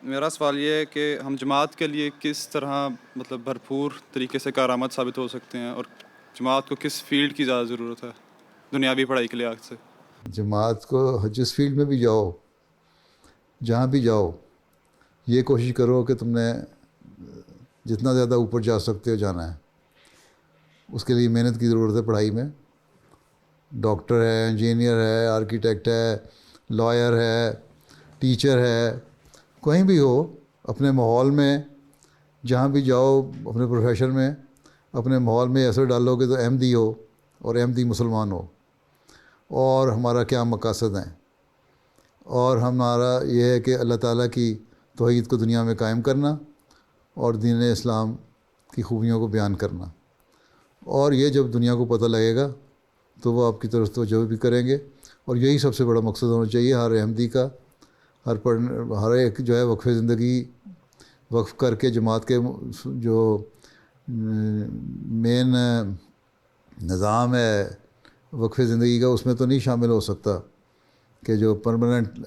میرا سوال یہ ہے کہ ہم جماعت کے لیے کس طرح مطلب بھرپور طریقے سے کارآمد ثابت ہو سکتے ہیں، اور جماعت کو کس فیلڈ کی زیادہ ضرورت ہے دنیاوی پڑھائی کے لحاظ سے؟ جماعت کو جس فیلڈ میں بھی جاؤ، جہاں بھی جاؤ، یہ کوشش کرو کہ تم نے جتنا زیادہ اوپر جا سکتے ہو جانا ہے. اس کے لیے محنت کی ضرورت ہے. پڑھائی میں ڈاکٹر ہے، انجینئر ہے، آرکیٹیکٹ ہے، لائر ہے، ٹیچر ہے، کہیں بھی ہو، اپنے ماحول میں جہاں بھی جاؤ، اپنے پروفیشن میں اپنے ماحول میں اثر ڈالو گے تو احمدی ہو، اور احمدی مسلمان ہو. اور ہمارا کیا مقاصد ہیں، اور ہمارا یہ ہے کہ اللہ تعالیٰ کی توحید کو دنیا میں قائم کرنا اور دین اسلام کی خوبیوں کو بیان کرنا. اور یہ جب دنیا کو پتہ لگے گا تو وہ آپ کی طرف توجہ بھی کریں گے. اور یہی سب سے بڑا مقصد ہونا چاہیے ہر احمدی کا. ہر ایک جو ہے وقف زندگی وقف کر کے جماعت کے جو مین نظام ہے وقف زندگی کا، اس میں تو نہیں شامل ہو سکتا کہ جو پرماننٹ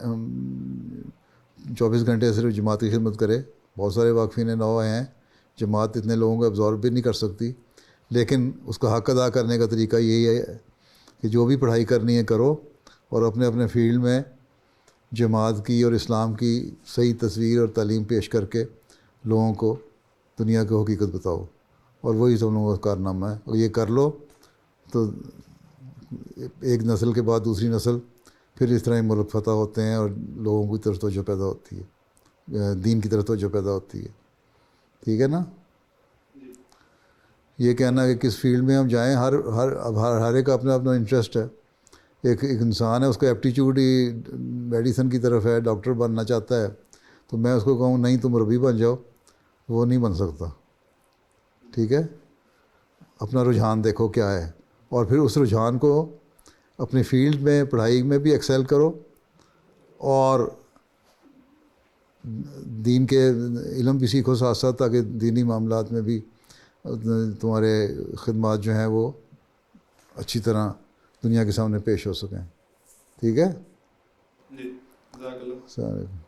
24 گھنٹے صرف جماعت کی خدمت کرے. بہت سارے واقفین نو ہیں، جماعت اتنے لوگوں کو ابزارب بھی نہیں کر سکتی. لیکن اس کا حق ادا کرنے کا طریقہ یہی ہے کہ جو بھی پڑھائی کرنی ہے کرو، اور اپنے اپنے فیلڈ میں جماعت کی اور اسلام کی صحیح تصویر اور تعلیم پیش کر کے لوگوں کو دنیا کی حقیقت بتاؤ. اور وہی سب لوگوں کا کارنامہ ہے. اور یہ کر لو تو ایک نسل کے بعد دوسری نسل پھر اس طرح ہی ملک فتح ہوتے ہیں، اور لوگوں کی طرف توجہ پیدا ہوتی ہے، دین کی طرف توجہ پیدا ہوتی ہے. ٹھیک ہے نا؟ یہ کہنا کہ کس فیلڈ میں ہم جائیں، ہر ایک کا اپنا اپنا انٹرسٹ ہے. ایک انسان ہے، اس کا ایپٹیچیوڈ ہی میڈیسن کی طرف ہے، ڈاکٹر بننا چاہتا ہے، تو میں اس کو کہوں نہیں تم ربی بن جاؤ، وہ نہیں بن سکتا. ٹھیک ہے؟ اپنا رجحان دیکھو کیا ہے، اور پھر اس رجحان کو اپنی فیلڈ میں پڑھائی میں بھی ایکسیل کرو، اور دین کے علم بھی سیکھو ساتھ ساتھ، تاکہ دینی معاملات میں بھی تمہارے خدمات جو ہیں وہ اچھی طرح دنیا کے سامنے پیش ہو سکیں. ٹھیک ہے؟ جی، جزاک اللہ. السلام علیکم.